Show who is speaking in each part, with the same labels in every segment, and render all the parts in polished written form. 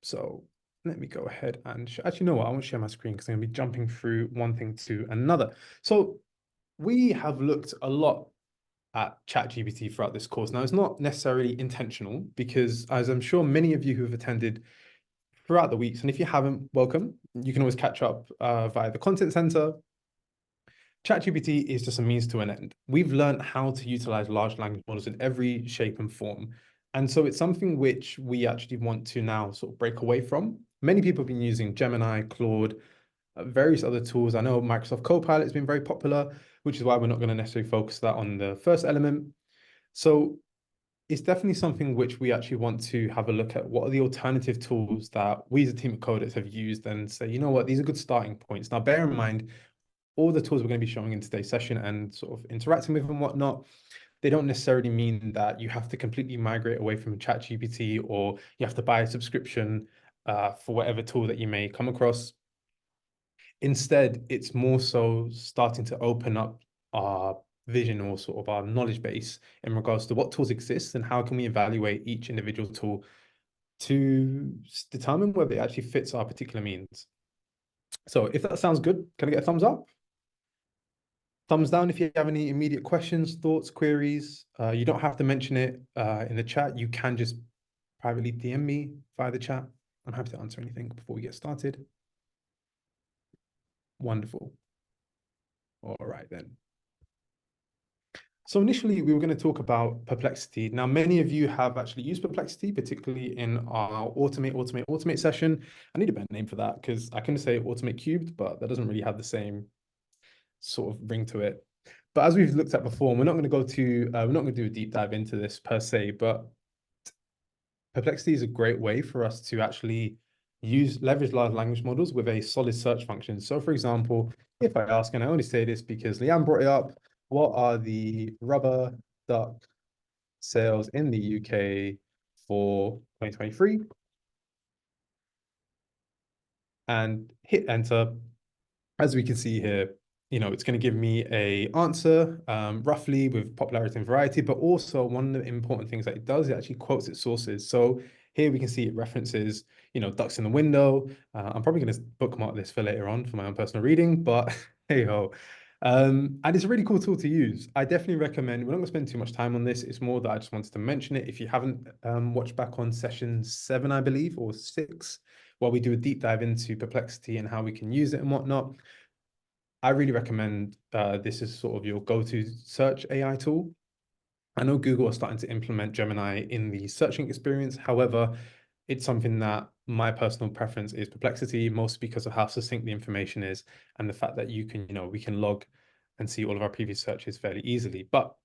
Speaker 1: So let me go ahead and actually, you know what? I won't share my screen because I'm going to be jumping through one thing to another. So we have looked a lot at ChatGPT throughout this course. Now, it's not necessarily intentional because, as I'm sure many of you who have attended throughout the weeks, and if you haven't, welcome. You can always catch up via the content center. ChatGPT is just a means to an end. We've learned how to utilize large language models in every shape and form. And so it's something which we actually want to now sort of break away from. Many people have been using Gemini, Claude, various other tools. I know Microsoft Copilot has been very popular, which is why we're not going to necessarily focus that on the first element. So it's definitely something which we actually want to have a look at. What are the alternative tools that we as a team of coders have used and say, you know what, these are good starting points. Now, bear in mind, all the tools we're going to be showing in today's session and sort of interacting with and whatnot, they don't necessarily mean that you have to completely migrate away from ChatGPT or you have to buy a subscription for whatever tool that you may come across. Instead, it's more so starting to open up our vision or sort of our knowledge base in regards to what tools exist and how can we evaluate each individual tool to determine whether it actually fits our particular means. So if that sounds good, can I get a thumbs up? Thumbs down if you have any immediate questions, thoughts, queries. You don't have to mention it in the chat. You can just privately DM me via the chat. I'm happy to answer anything before we get started. Wonderful. All right then. So initially we were going to talk about Perplexity. Now, many of you have actually used Perplexity, particularly in our automate session. I need a better name for that because I can say automate cubed, but that doesn't really have the same sort of ring to it. But as we've looked at before, we're not going to do a deep dive into this per se, but Perplexity is a great way for us to actually leverage large language models with a solid search function. So for example, if I ask, and I only say this because Leanne brought it up, what are the rubber duck sales in the UK for 2023? And hit enter. As we can see here, it's going to give me a answer roughly with popularity and variety, but also one of the important things that it does, it actually quotes its sources. So here we can see it references, ducks in the window. I'm probably going to bookmark this for later on for my own personal reading, but hey ho. And it's a really cool tool to use. I definitely recommend, we're not going to spend too much time on this. It's more that I just wanted to mention it. If you haven't watched back on session 7, I believe, or 6, where we do a deep dive into Perplexity and how we can use it and whatnot, I really recommend this as sort of your go-to search AI tool. I know Google are starting to implement Gemini in the searching experience. However, it's something that my personal preference is Perplexity, mostly because of how succinct the information is and the fact that we can log and see all of our previous searches fairly easily. But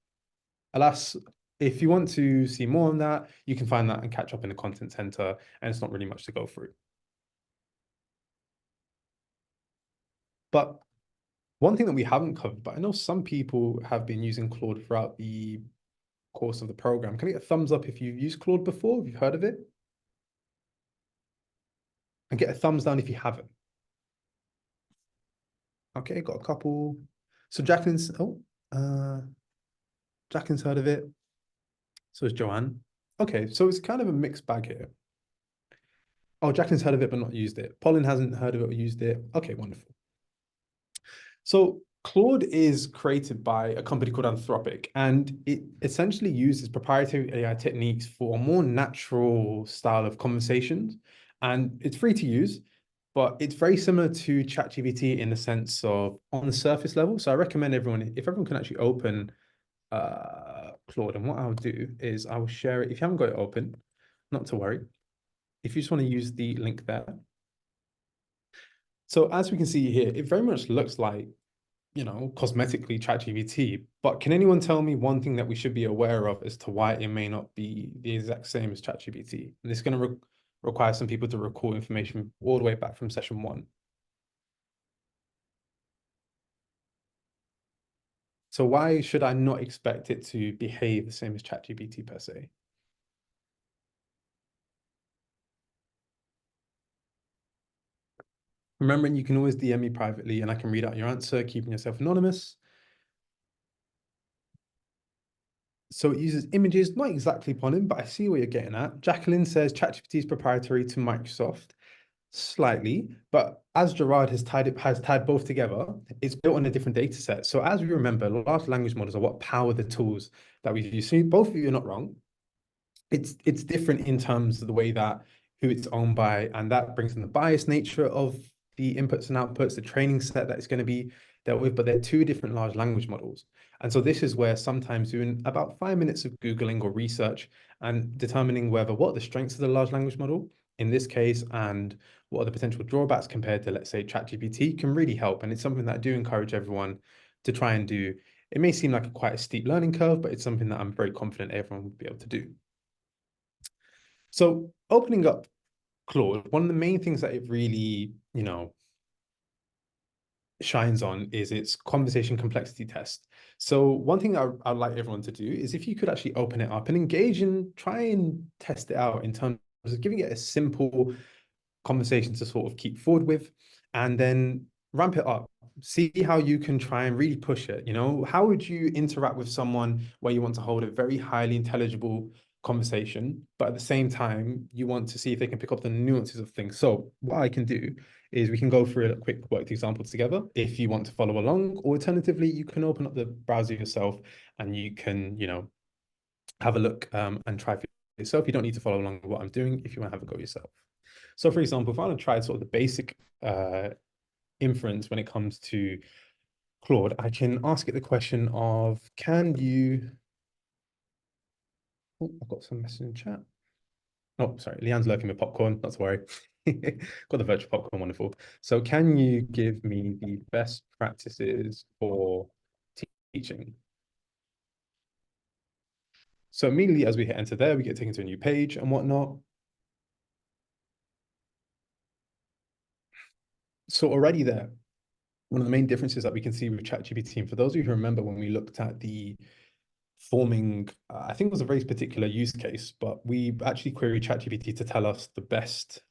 Speaker 1: alas, if you want to see more on that, you can find that and catch up in the content center, and it's not really much to go through. But one thing that we haven't covered, but I know some people have been using Claude throughout the course of the program. Can I get a thumbs up if you've used Claude before, if you've heard of it? And get a thumbs down if you haven't. Okay, got a couple. So Jacqueline's heard of it. So is Joanne. Okay, so it's kind of a mixed bag here. Oh, Jacqueline's heard of it, but not used it. Pauline hasn't heard of it or used it. Okay, wonderful. So Claude is created by a company called Anthropic, and it essentially uses proprietary AI techniques for a more natural style of conversations. And it's free to use, but it's very similar to ChatGPT in the sense of on the surface level. So I recommend if everyone can actually open Claude, and what I'll do is I will share it. If you haven't got it open, not to worry. If you just want to use the link there. So as we can see here, it very much looks like cosmetically ChatGPT. But can anyone tell me one thing that we should be aware of as to why it may not be the exact same as ChatGPT? And it's going to require some people to recall information all the way back from session 1. So why should I not expect it to behave the same as ChatGPT per se? Remembering you can always DM me privately and I can read out your answer, keeping yourself anonymous. So it uses images, not exactly upon him, but I see what you're getting at. Jacqueline says ChatGPT is proprietary to Microsoft. Slightly, but as Gerard has tied both together, it's built on a different data set. So as we remember, large language models are what power the tools that we use. So both of you are not wrong. It's different in terms of the way that who it's owned by, and that brings in the biased nature of the inputs and outputs, the training set that it's going to be dealt with. But they're two different large language models. And so this is where sometimes doing about 5 minutes of Googling or research and determining whether what are the strengths of the large language model in this case and what are the potential drawbacks compared to, let's say, ChatGPT can really help. And it's something that I do encourage everyone to try and do. It may seem like quite a steep learning curve, but it's something that I'm very confident everyone will be able to do. So opening up Claude, one of the main things that it really, shines on is its conversation complexity test. So one thing I'd like everyone to do is if you could actually open it up and engage and try and test it out in terms of giving it a simple conversation to sort of keep forward with, and then ramp it up. See how you can try and really push it. How would you interact with someone where you want to hold a very highly intelligible conversation, but at the same time, you want to see if they can pick up the nuances of things. So what I can do is we can go through a quick worked example together if you want to follow along. Or alternatively, you can open up the browser yourself and you can, have a look and try for yourself. You don't need to follow along with what I'm doing if you want to have a go yourself. So for example, if I want to try sort of the basic inference when it comes to Claude, I can ask it the question of, can you, oh, I've got some message in chat. Oh, sorry, Leanne's lurking with popcorn, not to worry. Got the virtual popcorn, wonderful. So can you give me the best practices for teaching? So immediately as we hit enter there, we get taken to a new page and whatnot. So already there, one of the main differences that we can see with ChatGPT, and for those of you who remember when we looked at the forming, I think it was a very particular use case, but we actually queried ChatGPT to tell us the best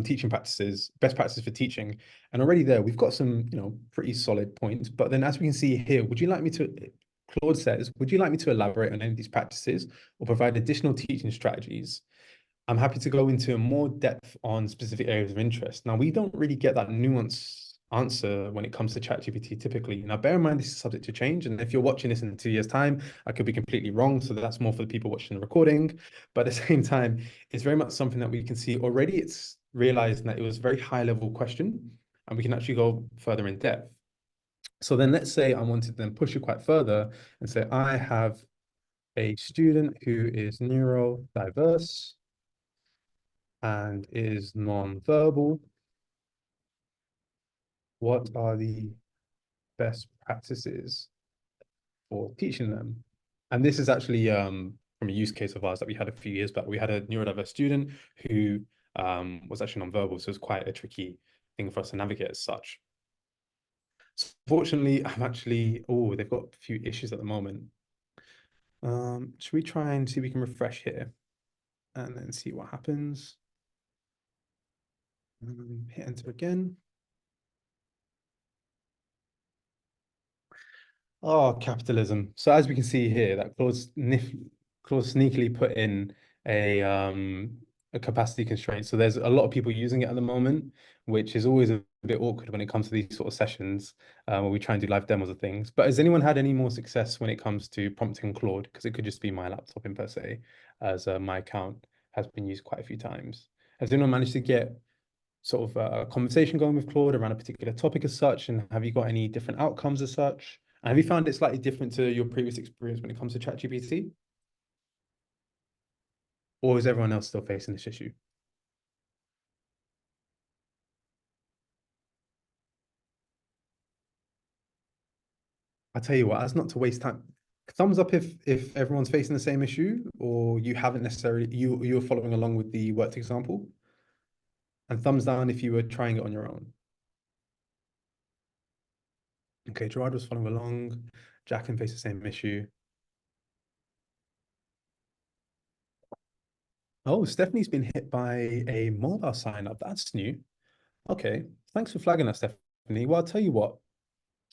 Speaker 1: teaching practices, best practices for teaching. And already there, we've got some, pretty solid points. But then as we can see here, Claude says, would you like me to elaborate on any of these practices or provide additional teaching strategies? I'm happy to go into more depth on specific areas of interest. Now, we don't really get that nuanced answer when it comes to ChatGPT typically. Now, bear in mind, this is subject to change. And if you're watching this in 2 years' time, I could be completely wrong. So that's more for the people watching the recording. But at the same time, it's very much something that we can see already. It's realizing that it was a very high level question and we can actually go further in depth. So then let's say I wanted to then push it quite further and say, I have a student who is neurodiverse and is non-verbal. What are the best practices for teaching them? And this is actually from a use case of ours that we had a few years back. We had a neurodiverse student who was actually non-verbal, so it's quite a tricky thing for us to navigate as such. So fortunately, they've got a few issues at the moment. Should we try and see if we can refresh here and then see what happens? Hit enter again. Oh, capitalism. So as we can see here, that clause sneakily put in a capacity constraint. So there's a lot of people using it at the moment, which is always a bit awkward when it comes to these sort of sessions where we try and do live demos of things. But has anyone had any more success when it comes to prompting Claude? Because it could just be my laptop in per se, as my account has been used quite a few times. Has anyone managed to get sort of a conversation going with Claude around a particular topic as such? And have you got any different outcomes as such? And have you found it slightly different to your previous experience when it comes to ChatGPT? Or is everyone else still facing this issue? I tell you what, that's not to waste time. Thumbs up if everyone's facing the same issue, or you haven't necessarily you're following along with the worked example, and thumbs down if you were trying it on your own. Okay, Gerard was following along. Jacqueline faced the same issue. Oh, Stephanie's been hit by a mobile sign up. That's new. Okay, thanks for flagging us, Stephanie. Well, I'll tell you what.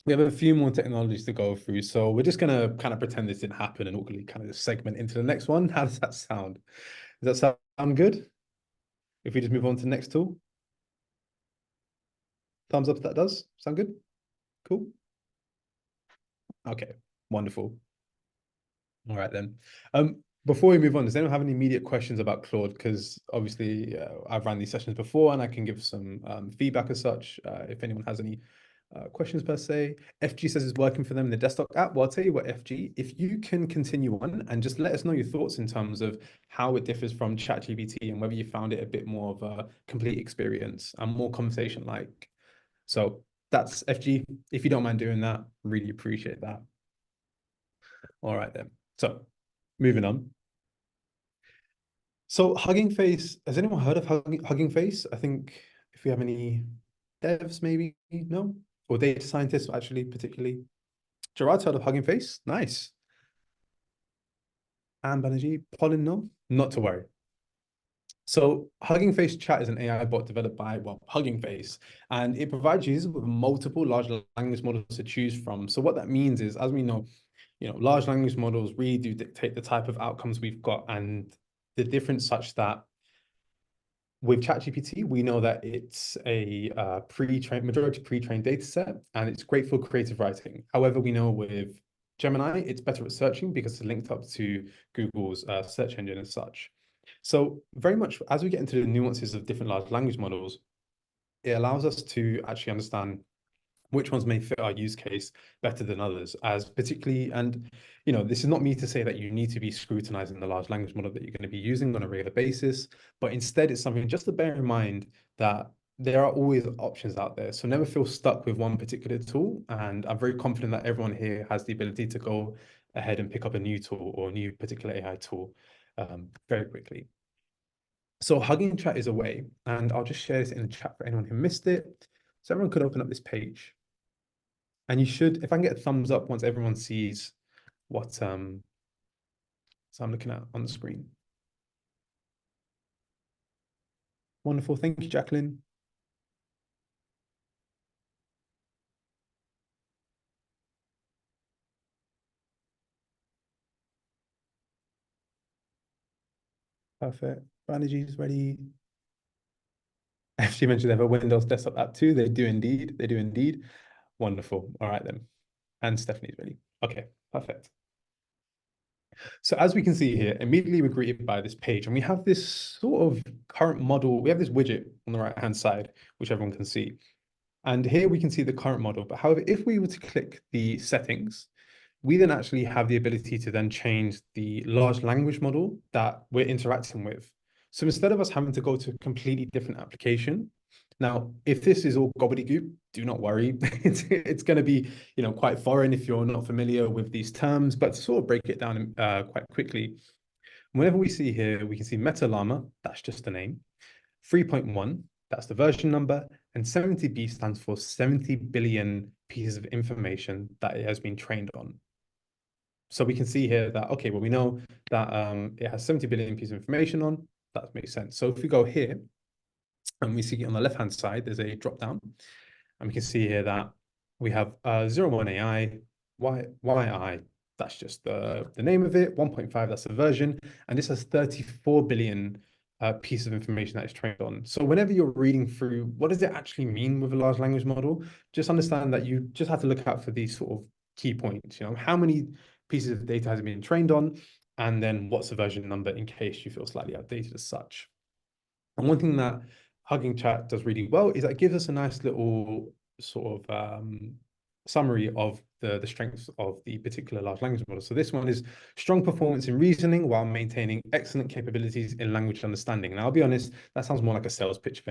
Speaker 1: We have a few more technologies to go through, so we're just gonna kind of pretend this didn't happen and awkwardly kind of just segment into the next one. How does that sound? Does that sound good? If we just move on to the next tool, thumbs up if that does. Sound good? Cool. Okay, wonderful. All right then. Before we move on, does anyone have any immediate questions about Claude? Because obviously I've ran these sessions before and I can give some feedback as such. If anyone has any questions per se. FG says it's working for them in the desktop app. Well, I'll tell you what, FG, if you can continue on and just let us know your thoughts in terms of how it differs from ChatGPT and whether you found it a bit more of a complete experience and more conversation-like. So that's FG. If you don't mind doing that, really appreciate that. All right then. So moving on. So Hugging Face, has anyone heard of Hugging Face? I think if we have any devs, maybe, no? Or data scientists, actually, particularly. Gerard's heard of Hugging Face. Nice. And Banerjee, Pollen, no? Not to worry. So Hugging Face Chat is an AI bot developed by, well, Hugging Face, and it provides users with multiple large language models to choose from. So what that means is, as we know, large language models really do dictate the type of outcomes we've got and the difference such that with ChatGPT, we know that it's a majority pre-trained data set, and it's great for creative writing. However, we know with Gemini, it's better at searching because it's linked up to Google's search engine and such. So very much as we get into the nuances of different large language models, it allows us to actually understand which ones may fit our use case better than others, as particularly, and this is not me to say that you need to be scrutinizing the large language model that you're going to be using on a regular basis, but instead it's something just to bear in mind that there are always options out there. So never feel stuck with one particular tool. And I'm very confident that everyone here has the ability to go ahead and pick up a new tool or a new particular AI tool very quickly. So Hugging Chat is a way, and I'll just share this in the chat for anyone who missed it. So everyone could open up this page. And you should, if I can get a thumbs up once everyone sees what so I'm looking at on the screen. Wonderful. Thank you, Jacqueline. Perfect. Banerjee's ready. She mentioned they have a Windows desktop app too. They do indeed. They do indeed. Wonderful. All right then. And Stephanie's ready. Okay, perfect. So as we can see here, immediately we're greeted by this page, and we have this sort of current model. We have this widget on the right-hand side, which everyone can see. And here we can see the current model. But however, if we were to click the settings, we then actually have the ability to then change the large language model that we're interacting with. So instead of us having to go to a completely different application, now, if this is all gobbledygook, do not worry. It's going to be, quite foreign if you're not familiar with these terms, but to sort of break it down quite quickly, whenever we see here, we can see Meta Llama, that's just the name, 3.1, that's the version number, and 70B stands for 70 billion pieces of information that it has been trained on. So we can see here that, okay, well, we know that it has 70 billion pieces of information on. That makes sense. So if we go here and we see on the left-hand side, there's a drop down, and we can see here that we have 01 AI, YI, that's just the name of it, 1.5, that's the version, and this has 34 billion pieces of information that it's trained on. So whenever you're reading through, what does it actually mean with a large language model? Just understand that you just have to look out for these sort of key points, how many pieces of data has it been trained on, and then what's the version number in case you feel slightly outdated as such. And one thing that Hugging Chat does really well is that it gives us a nice little sort of summary of the strengths of the particular large language model. So this one is strong performance in reasoning while maintaining excellent capabilities in language understanding. And I'll be honest, that sounds more like a sales pitch.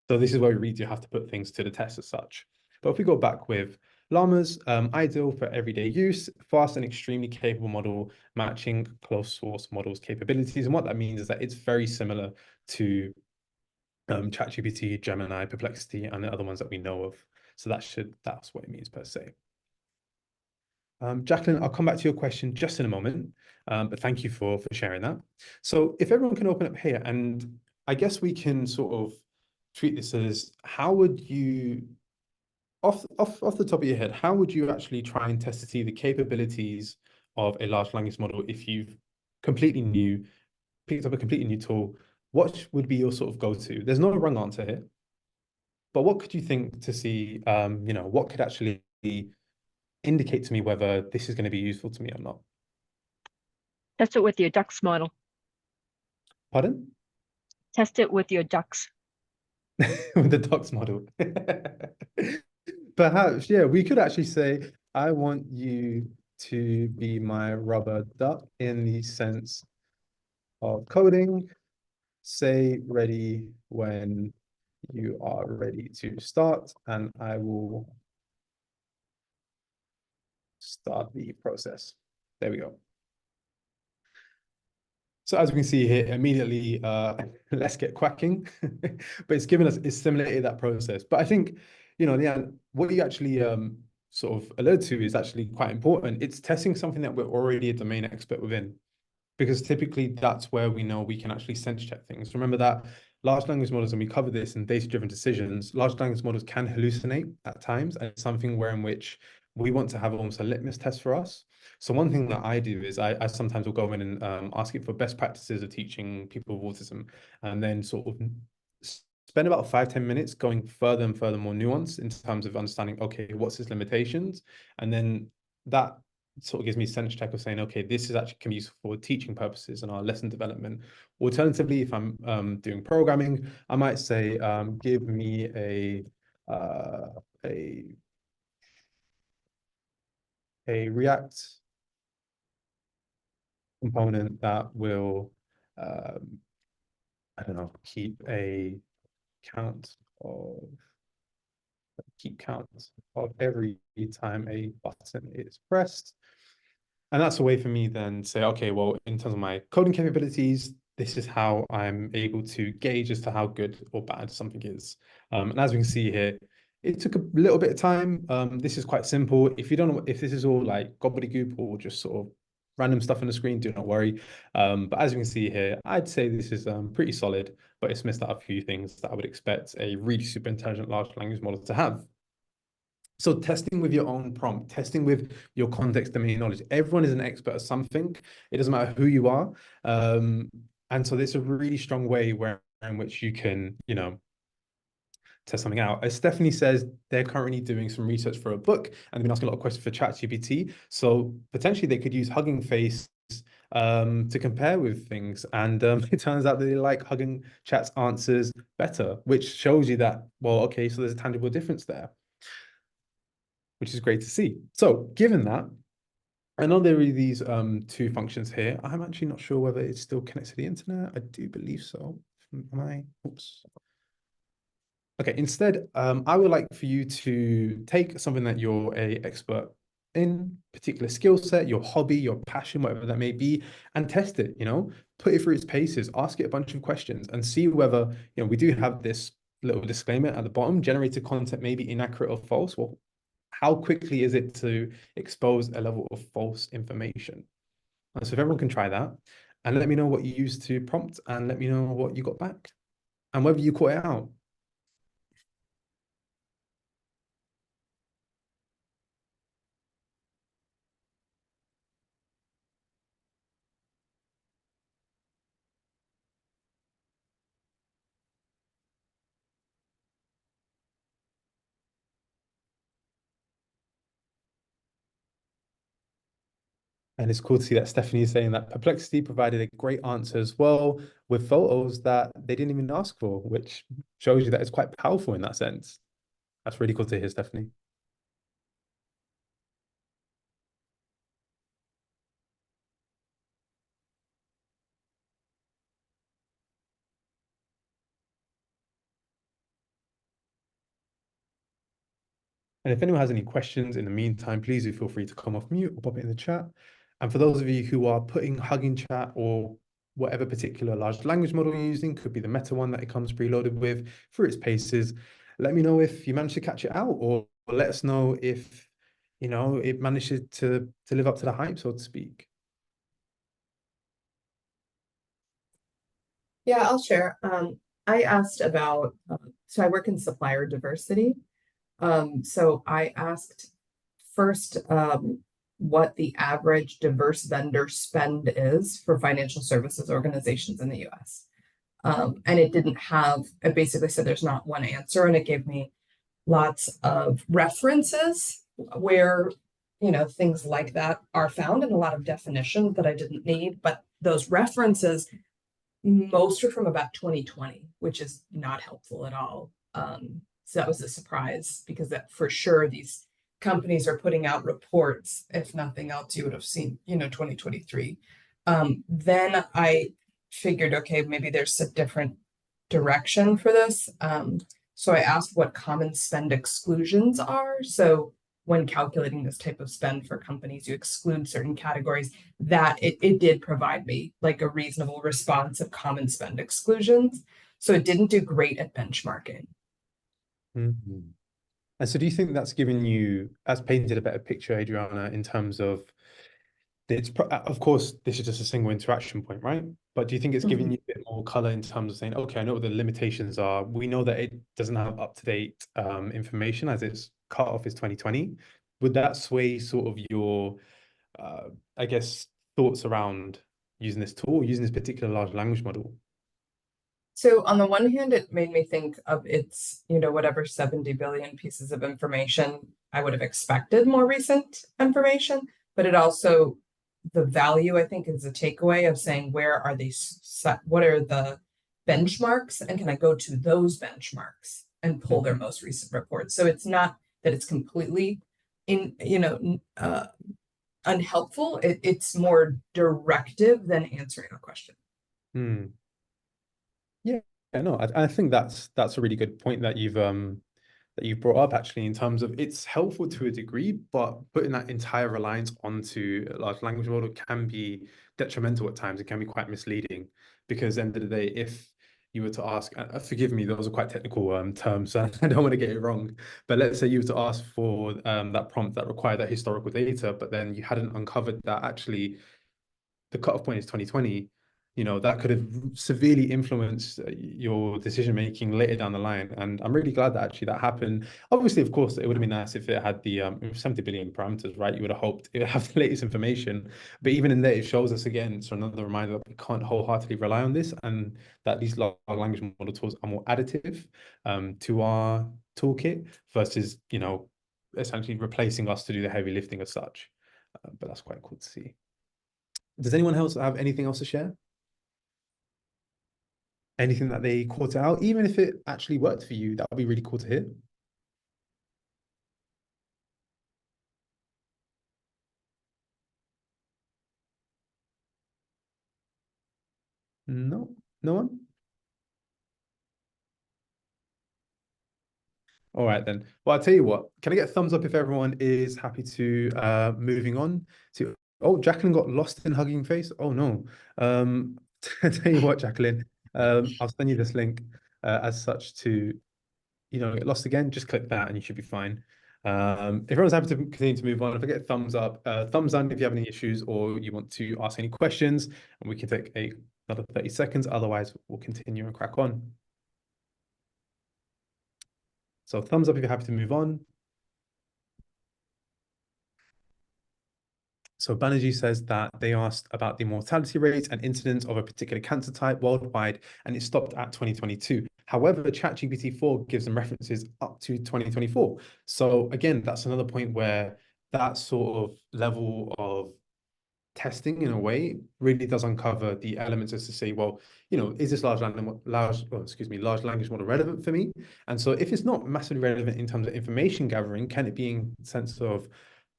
Speaker 1: So this is where we really do have to put things to the test as such. But if we go back with Llamas, ideal for everyday use, fast and extremely capable model, matching closed source models capabilities. And what that means is that it's very similar to ChatGPT, Gemini, Perplexity, and the other ones that we know of. So that's what it means per se. Jacqueline, I'll come back to your question just in a moment, but thank you for sharing that. So if everyone can open up here, and I guess we can sort of treat this as, how would you off the top of your head, how would you actually try and test to see the capabilities of a large language model if you've completely new picked up a completely new tool? What would be your sort of go-to? There's no wrong answer here, but what could you think to see, what could actually indicate to me whether this is going to be useful to me or not?
Speaker 2: Test it with your ducks model.
Speaker 1: Pardon?
Speaker 2: Test it with your ducks.
Speaker 1: With the docs model. Perhaps, yeah, we could actually say, I want you to be my rubber duck in the sense of coding. Say ready when you are ready to start, and I will start the process. There we go. So as we can see here, immediately, let's get quacking. But it's simulated that process. But I think, Leanne, what you actually sort of allude to is actually quite important. It's testing something that we're already a domain expert within, because typically that's where we know we can actually sense check things. Remember that large language models, and we cover this in data-driven decisions, large language models can hallucinate at times, and it's something where in which we want to have almost a litmus test for us. So one thing that I do is I sometimes will go in and ask it for best practices of teaching people with autism, and then sort of spend about 5-10 minutes going further and further more nuanced in terms of understanding, okay, what's his limitations? And then that sort of gives me sense check of saying, okay, this is actually can be useful for teaching purposes and our lesson development. Alternatively, if I'm doing programming, I might say, give me uh, a a React component that will, I don't know, count of keep count of every time a button is pressed. And that's a way for me then to say, okay, well, in terms of my coding capabilities, this is how I'm able to gauge as to how good or bad something is. And as we can see here, it took a little bit of time. This is quite simple. If you don't know if this is all like gobbledygook or just sort of random stuff on the screen, do not worry. But as you can see here, I'd say this is pretty solid, but it's missed out a few things that I would expect a really super intelligent large language model to have. So testing with your own prompt, testing with your context domain knowledge. Everyone is an expert at something. It doesn't matter who you are. And so there's a really strong way where in which you can, test something out. As Stephanie says, they're currently doing some research for a book and they've been asking a lot of questions for ChatGPT. So potentially they could use Hugging Face to compare with things. And it turns out that they like Hugging Chat's answers better, which shows you that, well, okay, so there's a tangible difference there, which is great to see. So given that, I know there are these two functions here. I'm actually not sure whether it's still connected to the internet. I do believe so. Am I? Oops. Okay, instead, I would like for you to take something that you're a expert in, particular skill set, your hobby, your passion, whatever that may be, and test it, put it through its paces, ask it a bunch of questions and see whether, we do have this little disclaimer at the bottom, generated content may be inaccurate or false. Well, how quickly is it to expose a level of false information? So if everyone can try that and let me know what you used to prompt and let me know what you got back and whether you caught it out. And it's cool to see that Stephanie is saying that Perplexity provided a great answer as well with photos that they didn't even ask for, which shows you that it's quite powerful in that sense. That's really cool to hear, Stephanie. And if anyone has any questions in the meantime, please do feel free to come off mute or pop it in the chat. And for those of you who are putting Hugging Chat or whatever particular large language model you're using, could be the Meta one that it comes preloaded with through its paces, let me know if you managed to catch it out, or let us know if, it manages to live up to the hype, so to speak.
Speaker 3: Yeah, I'll share. I asked about, so I work in supplier diversity. So I asked first what the average diverse vendor spend is for financial services organizations in the US. And it didn't have, it basically said there's not one answer, and it gave me lots of references where, things like that are found, and a lot of definitions that I didn't need. But those references, most are from about 2020, which is not helpful at all. So that was a surprise, because that for sure these companies are putting out reports. If nothing else, you would have seen, 2023. Then I figured, okay, maybe there's a different direction for this. So I asked what common spend exclusions are. So when calculating this type of spend for companies, you exclude certain categories. That it did provide me like a reasonable response of common spend exclusions. So it didn't do great at benchmarking.
Speaker 1: Mhm. And so do you think that's given you, has painted a better picture, Adriana, in terms of of course, this is just a single interaction point, right? But do you think it's giving
Speaker 3: Mhm.
Speaker 1: you a bit more color in terms of saying, okay, I know what the limitations are. We know that it doesn't have up-to-date information, as its cutoff is 2020. Would that sway sort of your, I guess, thoughts around using this tool, using this particular large language model?
Speaker 3: So on the one hand, it made me think of its, whatever 70 billion pieces of information. I would have expected more recent information, but it also, the value, I think, is a takeaway of saying, where are these set, what are the benchmarks, and can I go to those benchmarks and pull their most recent reports? So it's not that it's completely unhelpful. It's more directive than answering a question.
Speaker 1: Hmm. Yeah, no, I think that's a really good point that you've brought up, actually, in terms of it's helpful to a degree, but putting that entire reliance onto a large language model can be detrimental at times. It can be quite misleading, because at the end of the day, if you were to ask, forgive me, those are quite technical terms, so I don't want to get it wrong. But let's say you were to ask for that prompt that required that historical data, but then you hadn't uncovered that actually the cutoff point is 2020, that could have severely influenced your decision making later down the line. And I'm really glad that actually that happened. Obviously, of course, it would have been nice if it had the 70 billion parameters, right? You would have hoped it would have the latest information. But even in there, it shows us again, it's another reminder that we can't wholeheartedly rely on this, and that these large language model tools are more additive to our toolkit versus, essentially replacing us to do the heavy lifting as such. But that's quite cool to see. Does anyone else have anything else to share? Anything that they caught out, even if it actually worked for you, that would be really cool to hear. No, no one? All right then. Well, I'll tell you what, can I get a thumbs up if everyone is happy to moving on to, oh, Jacqueline got lost in Hugging Face. Oh no. I'll tell you what, Jacqueline, I'll send you this link as such to, get lost again, just click that and you should be fine. If everyone's happy to continue to move on, if I get a thumbs up, thumbs down if you have any issues or you want to ask any questions, and we can take another 30 seconds. Otherwise, we'll continue and crack on. So thumbs up if you're happy to move on. So Banerjee says that they asked about the mortality rate and incidence of a particular cancer type worldwide, and it stopped at 2022. However, ChatGPT-4 gives them references up to 2024. So again, that's another point where that sort of level of testing in a way really does uncover the elements as to say, well, is this large language model relevant for me? And so if it's not massively relevant in terms of information gathering, can it be in sense of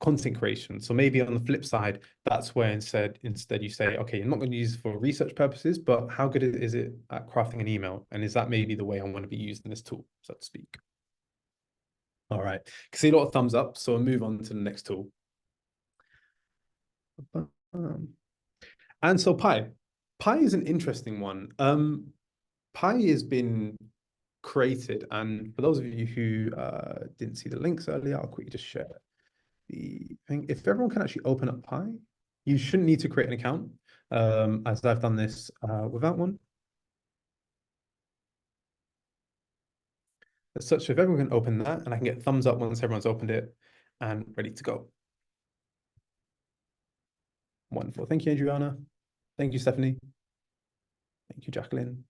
Speaker 1: content creation? So maybe on the flip side, that's where instead you say, okay, I'm not going to use it for research purposes, but how good is it at crafting an email? And is that maybe the way I want to be using this tool, so to speak? All right, can see a lot of thumbs up, so I'll move on to the next tool. And so Pi is an interesting one. Pi has been created, and for those of you who didn't see the links earlier, I'll quickly just share the thing. If everyone can actually open up Pi, you shouldn't need to create an account, as I've done this without one. as such. So if everyone can open that, and I can get thumbs up once everyone's opened it and ready to go. Wonderful. Thank you, Adriana. Thank you, Stephanie. Thank you, Jacqueline.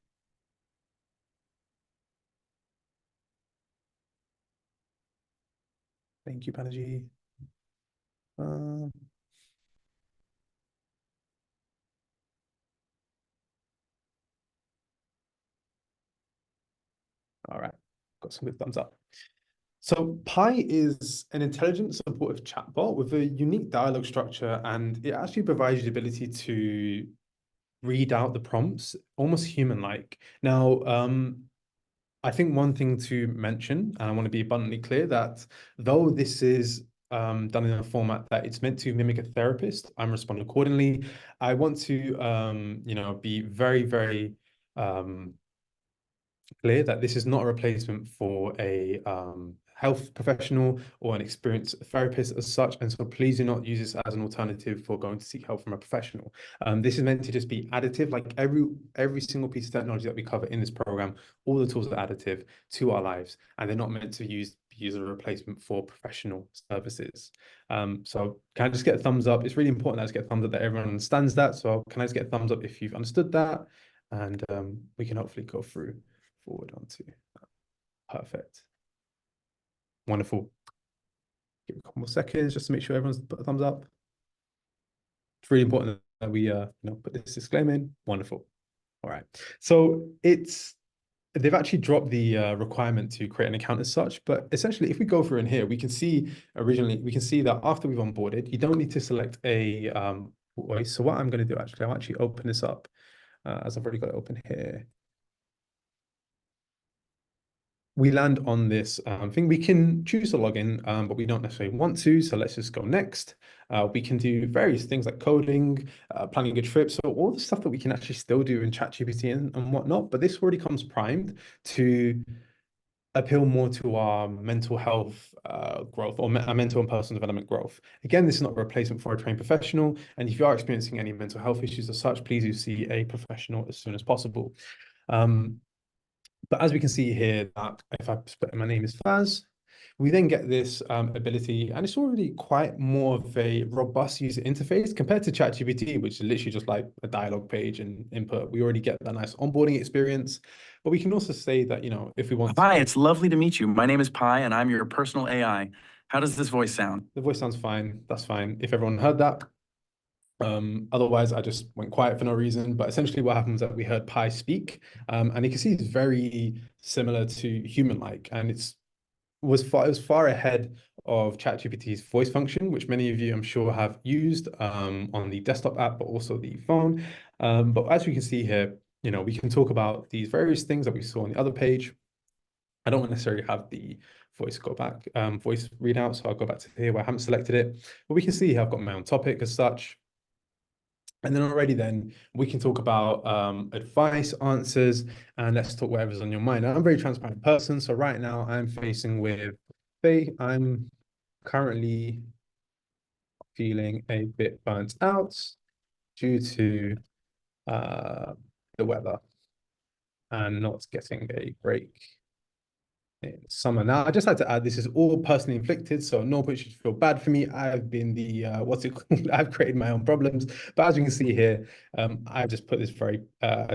Speaker 1: Thank you, Panaji. All right, got some good thumbs up. So Pi is an intelligent supportive chatbot with a unique dialogue structure, and it actually provides you the ability to read out the prompts almost human-like. Now, I think one thing to mention, and I want to be abundantly clear, that though this is done in a format that it's meant to mimic a therapist, I'm responding accordingly. I want to, you know, be very, very clear that this is not a replacement for a health professional or an experienced therapist as such, and so please do not use this as an alternative for going to seek help from a professional. This is meant to just be additive, like every single piece of technology that we cover in this program. All the tools are additive to our lives, and they're not meant to be used as a replacement for professional services. So can I just get a thumbs up? It's really important that I just get a thumbs up that everyone understands that. So can I just get a thumbs up if you've understood that? And we can hopefully go through forward onto. Perfect. Wonderful. Give a couple more seconds just to make sure everyone's put a thumbs up. It's really important that we put this disclaimer in. Wonderful. All right. So they've actually dropped the requirement to create an account as such, but essentially if we go through in here, we can see that after we've onboarded, you don't need to select a voice. So what I'm going to do, actually, I'll actually open this up as I've already got it open here. We land on this thing. We can choose to log in, but we don't necessarily want to. So let's just go next. We can do various things like coding, planning a trip. So all the stuff that we can actually still do in ChatGPT and whatnot. But this already comes primed to appeal more to our mental health growth or our mental and personal development growth. Again, this is not a replacement for a trained professional. And if you are experiencing any mental health issues as such, please do see a professional as soon as possible. But as we can see here, that if I put my name is Faz, we then get this ability, and it's already quite more of a robust user interface compared to ChatGPT, which is literally just like a dialogue page and input. We already get that nice onboarding experience, but we can also say that, you know, if we want
Speaker 4: Hi, it's lovely to meet you. My name is Pi, and I'm your personal AI. How does this voice sound?
Speaker 1: The voice sounds fine. That's fine. If everyone heard that. Otherwise, I just went quiet for no reason. But essentially what happens is that we heard Pi speak, and you can see it's very similar to human-like, and it was far ahead of ChatGPT's voice function, which many of you, I'm sure, have used on the desktop app, but also the phone. But as we can see here, you know, we can talk about these various things that we saw on the other page. I don't necessarily have the voice voice readout, so I'll go back to here where I haven't selected it. But we can see here I've got my own topic as such. And then already then we can talk about advice, answers, and let's talk whatever's on your mind. Now, I'm a very transparent person. So right now I'm facing with Faye. I'm currently feeling a bit burnt out due to the weather and not getting a break in summer. Now, I just had to add, this is all personally inflicted, so nobody should feel bad for me. I've been the, what's it called? I've created my own problems. But as you can see here, I've just put this very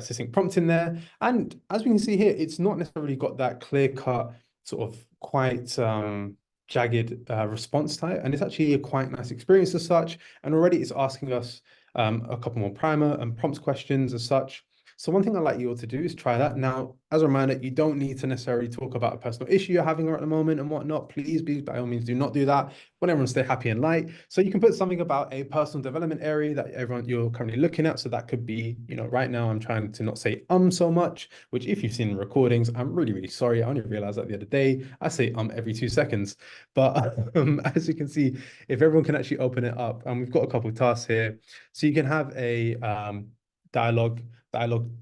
Speaker 1: succinct prompt in there. And as we can see here, it's not necessarily got that clear-cut, sort of quite jagged response type. And it's actually a quite nice experience as such. And already it's asking us a couple more primer and prompt questions as such. So one thing I'd like you all to do is try that. Now, as a reminder, you don't need to necessarily talk about a personal issue you're having at the moment and whatnot. Please, by all means, do not do that. Want everyone to stay happy and light. So you can put something about a personal development area that you're currently looking at. So that could be, you know, right now I'm trying to not say so much, which if you've seen the recordings, I'm really, really sorry. I only realized that the other day. I say every 2 seconds. But as you can see, if everyone can actually open it up, and we've got a couple of tasks here. So you can have a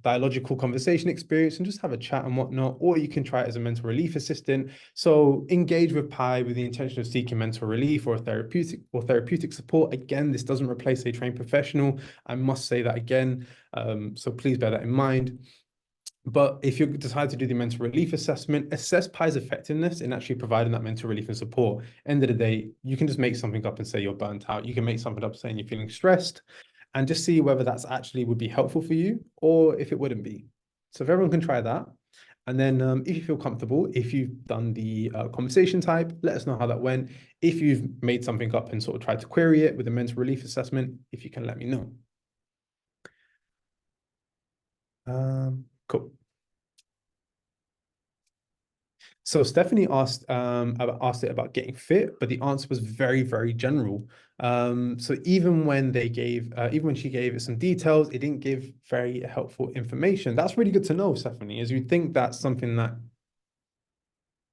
Speaker 1: dialogical conversation experience and just have a chat and whatnot, or you can try it as a mental relief assistant. So engage with Pi with the intention of seeking mental relief or therapeutic support. Again, this doesn't replace a trained professional. I must say that again. So please bear that in mind. But if you decide to do the mental relief assessment, assess Pi's effectiveness in actually providing that mental relief and support. End of the day, you can just make something up and say you're burnt out. You can make something up saying you're feeling stressed and just see whether that's actually would be helpful for you or if it wouldn't be. So if everyone can try that. And then if you feel comfortable, if you've done the conversation type, let us know how that went. If you've made something up and sort of tried to query it with a mental relief assessment, if you can let me know. Cool. So Stephanie asked it about getting fit, but the answer was very, very general. So even when even when she gave it some details, it didn't give very helpful information. That's really good to know, Stephanie, as you think that's something that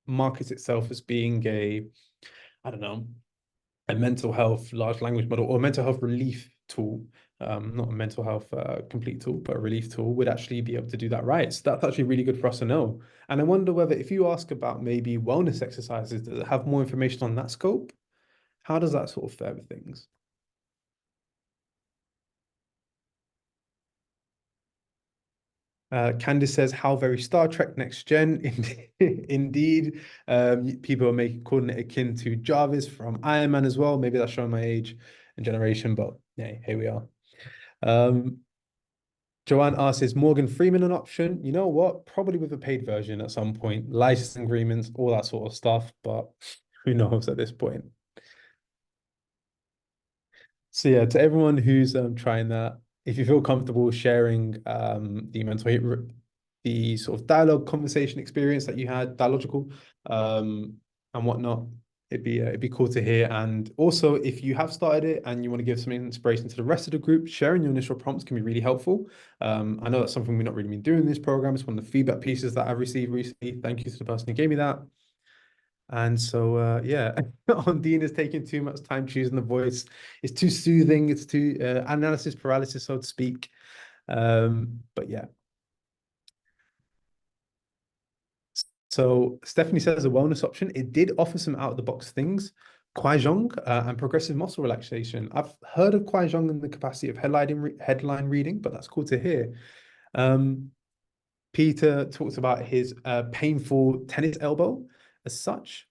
Speaker 1: markets itself as being I don't know, a mental health large language model or a mental health relief tool, not a mental health complete tool, but a relief tool would actually be able to do that right. So that's actually really good for us to know. And I wonder whether if you ask about maybe wellness exercises, does it have more information on that scope? How does that sort of fare with things? Candice says, how very Star Trek Next Gen. Indeed. People are calling it akin to Jarvis from Iron Man as well. Maybe that's showing my age and generation, but yeah, here we are. Joanne asks, is Morgan Freeman an option? You know what? Probably with a paid version at some point, licensing agreements, all that sort of stuff, but who knows at this point. So yeah, to everyone who's trying that, if you feel comfortable sharing the sort of dialogue conversation experience that you had, dialogical, and whatnot, it'd be cool to hear. And also, if you have started it and you want to give some inspiration to the rest of the group, sharing your initial prompts can be really helpful. I know that's something we've not really been doing in this program. It's one of the feedback pieces that I've received recently. Thank you to the person who gave me that. And so, yeah, Ondine is taking too much time choosing the voice. It's too soothing. It's too analysis paralysis, so to speak. But yeah. So Stephanie says a wellness option. It did offer some out of the box things, Kwaijong and progressive muscle relaxation. I've heard of Kwaijong in the capacity of headline reading, but that's cool to hear. Peter talks about his painful tennis elbow as such.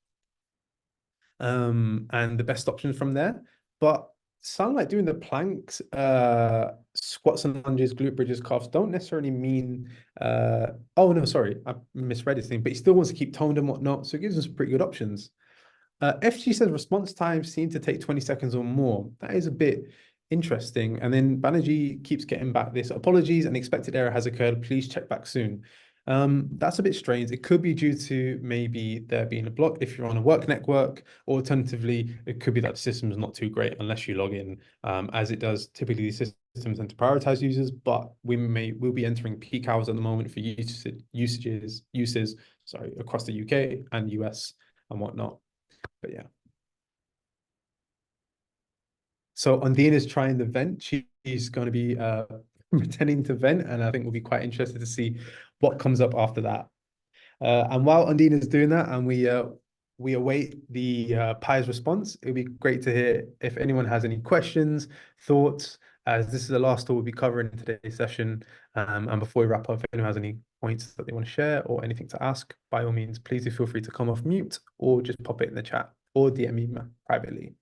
Speaker 1: And the best options from there. But sound like doing the planks, squats and lunges, glute bridges, calves don't necessarily mean oh no, sorry, I misread his thing, but he still wants to keep toned and whatnot. So it gives us pretty good options. FG says response times seem to take 20 seconds or more. That is a bit interesting. And then Banerjee keeps getting back this apologies, an expected error has occurred. Please check back soon. That's a bit strange. It could be due to maybe there being a block if you're on a work network, or alternatively, it could be that the system is not too great unless you log in, as it does typically these systems tend to prioritize users, but we'll be entering peak hours at the moment for uses, sorry, across the UK and US and whatnot. But yeah. So Ondine is trying the vent. She's going to be pretending to vent, and I think we'll be quite interested to see what comes up after that. And while Ondine is doing that, and we await the Pi's response, it would be great to hear if anyone has any questions, thoughts, as this is the last tool we'll be covering in today's session. And before we wrap up, if anyone has any points that they want to share or anything to ask, by all means, please do feel free to come off mute or just pop it in the chat or DM me privately.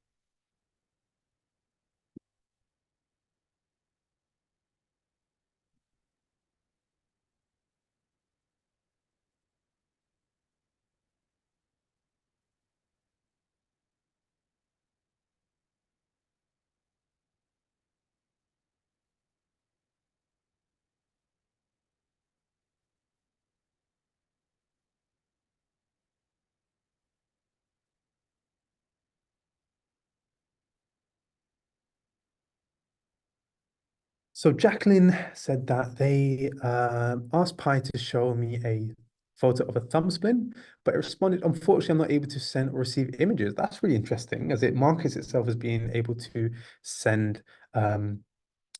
Speaker 1: So Jacqueline said that they asked Pi to show me a photo of a thumb splint, but it responded, unfortunately, I'm not able to send or receive images. That's really interesting, as it markets itself as being able to send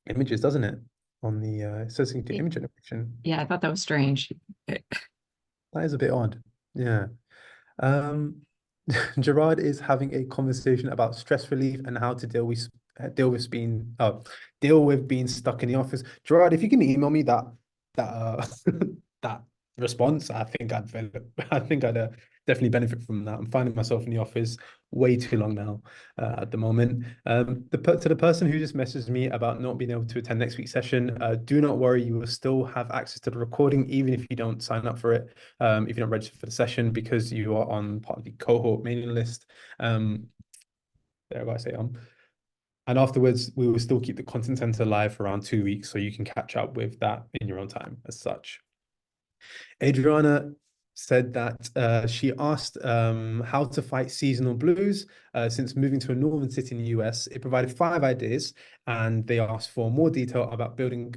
Speaker 1: images, doesn't it? On the associating to image generation.
Speaker 5: Yeah, I thought that was strange.
Speaker 1: That is a bit odd. Yeah. Gerard is having a conversation about stress relief and how to deal with being stuck in the office. Gerard, if you can email me that that response, I think I think I'd definitely benefit from that. I'm finding myself in the office way too long now at the moment. To the person who just messaged me about not being able to attend next week's session, do not worry, you will still have access to the recording even if you don't sign up for it, if you don't register for the session, because you are on part of the cohort mailing list. There I say and afterwards, we will still keep the content center live for around 2 weeks, so you can catch up with that in your own time as such. Adriana said that she asked how to fight seasonal blues since moving to a northern city in the US. It provided 5 ideas, and they asked for more detail about building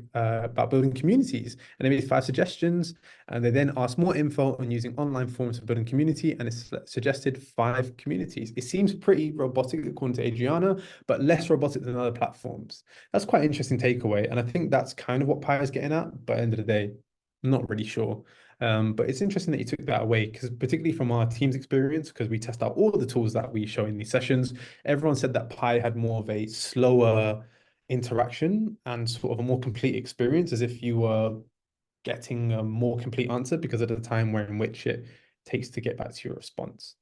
Speaker 1: communities. And they made 5 suggestions, and they then asked more info on using online forms for building community, and it suggested 5 communities. It seems pretty robotic according to Adriana, but less robotic than other platforms. That's quite an interesting takeaway, and I think that's kind of what Pi is getting at. But at the end of the day, I'm not really sure. But it's interesting that you took that away, because particularly from our team's experience, because we test out all the tools that we show in these sessions, everyone said that Pi had more of a slower interaction and sort of a more complete experience, as if you were getting a more complete answer because of the time in which it takes to get back to your response.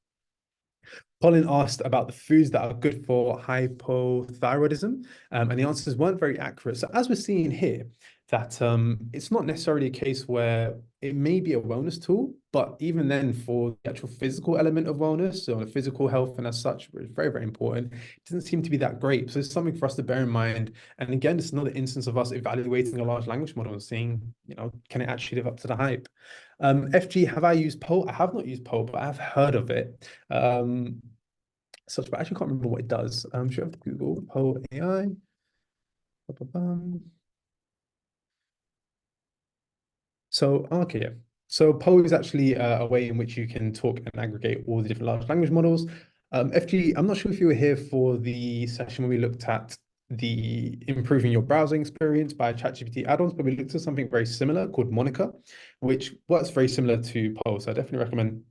Speaker 1: Colin asked about the foods that are good for hypothyroidism, and the answers weren't very accurate. So as we're seeing here, that it's not necessarily a case where it may be a wellness tool, but even then, for the actual physical element of wellness, so the physical health and as such, is very, very important. It doesn't seem to be that great. So it's something for us to bear in mind. And again, it's another instance of us evaluating a large language model and seeing, can it actually live up to the hype? FG, have I used Poe? I have not used Poe, but I have heard of it. But I actually can't remember what it does. Should I have to Google Poe AI? So, okay, yeah. So Poe is actually a way in which you can talk and aggregate all the different large language models. FG, I'm not sure if you were here for the session where we looked at the improving your browsing experience by ChatGPT add-ons, but we looked at something very similar called Monica, which works very similar to Poe. So I definitely recommend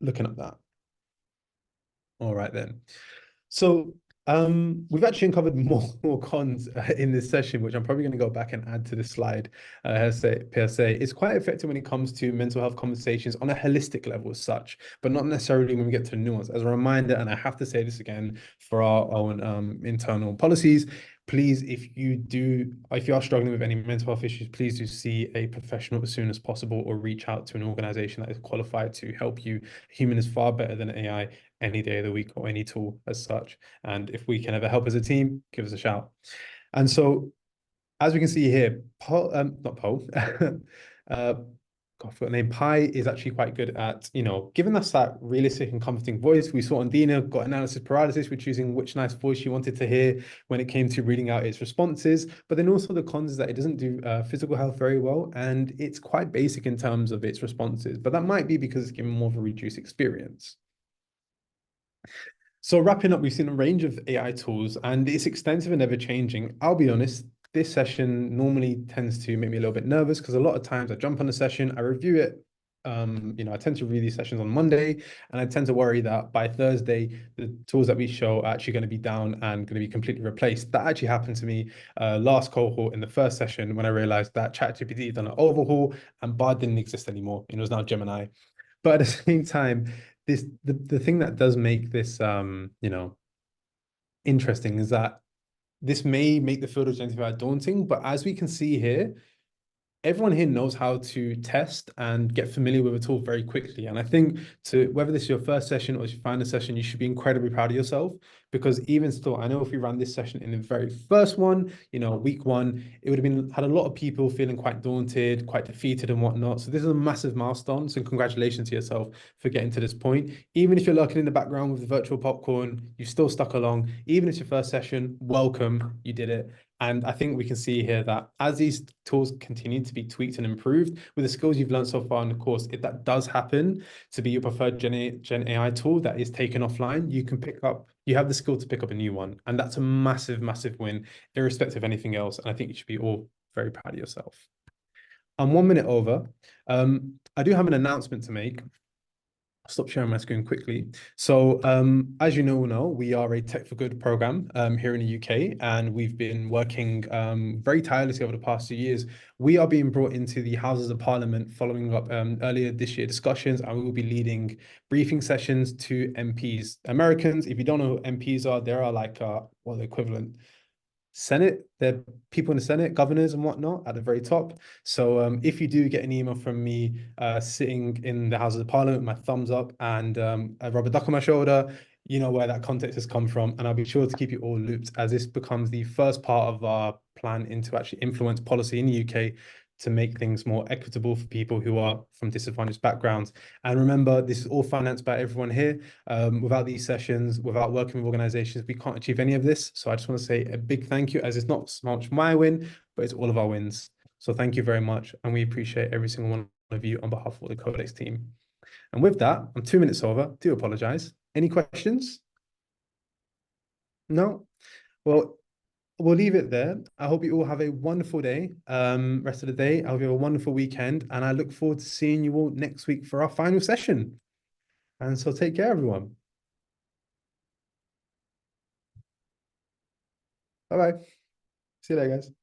Speaker 1: looking at that. All right then. So we've actually uncovered more cons in this session, which I'm probably going to go back and add to the slide. PSA, it's quite effective when it comes to mental health conversations on a holistic level as such, but not necessarily when we get to the nuance. As a reminder, and I have to say this again for our own internal policies, please, if you are struggling with any mental health issues, please do see a professional as soon as possible, or reach out to an organization that is qualified to help you. A human is far better than AI any day of the week or any tool as such. And if we can ever help as a team, give us a shout. And so, as we can see here, not Poe, God, name Pi is actually quite good at, giving us that realistic and comforting voice. We saw on Dina got analysis paralysis with choosing which nice voice she wanted to hear when it came to reading out its responses. But then also the cons is that it doesn't do physical health very well, and it's quite basic in terms of its responses. But that might be because it's given more of a reduced experience. So wrapping up, we've seen a range of AI tools, and it's extensive and ever changing. I'll be honest, this session normally tends to make me a little bit nervous, because a lot of times I jump on a session, I review it. I tend to review these sessions on Monday, and I tend to worry that by Thursday, the tools that we show are actually going to be down and going to be completely replaced. That actually happened to me last cohort in the first session, when I realized that ChatGPT had done an overhaul and Bard didn't exist anymore. It was now Gemini. But at the same time, the thing that does make this interesting is that this may make the field of generative AI daunting, but as we can see here, everyone here knows how to test and get familiar with a tool very quickly. And I think, whether this is your first session or if you find a session, you should be incredibly proud of yourself, because even still, I know if we ran this session in the very first one, week 1, it would have had a lot of people feeling quite daunted, quite defeated and whatnot. So this is a massive milestone. So congratulations to yourself for getting to this point. Even if you're lurking in the background with the virtual popcorn, you still stuck along. Even if it's your first session, welcome, you did it. And I think we can see here that as these tools continue to be tweaked and improved with the skills you've learned so far in the course, if that does happen to be your preferred Gen AI tool that is taken offline, you have the skill to pick up a new one. And that's a massive, massive win, irrespective of anything else. And I think you should be all very proud of yourself. I'm 1 minute over. I do have an announcement to make. stop sharing my screen quickly. So as you know, we are a Tech for Good program here in the UK, and we've been working very tirelessly over the past 2 years. We are being brought into the Houses of Parliament following up earlier this year discussions, and we will be leading briefing sessions to MPs. Americans, if you don't know who MPs are, there are like the equivalent Senate, they're people in the Senate, governors and whatnot at the very top. So if you do get an email from me sitting in the Houses of Parliament, my thumbs up and a rubber duck on my shoulder, you know where that context has come from. And I'll be sure to keep you all looped as this becomes the first part of our plan into actually influence policy in the UK to make things more equitable for people who are from disadvantaged backgrounds. And remember, this is all financed by everyone here. Without these sessions, without working with organizations, we can't achieve any of this. So I just want to say a big thank you, as it's not so much my win, but it's all of our wins. So thank you very much. And we appreciate every single one of you on behalf of the Codex team. And with that, I'm 2 minutes over. Do apologize. Any questions? No? Well, we'll leave it there. I hope you all have a wonderful day. Rest of the day. I hope you have a wonderful weekend. And I look forward to seeing you all next week for our final session. And so take care, everyone. Bye-bye. See you later, guys.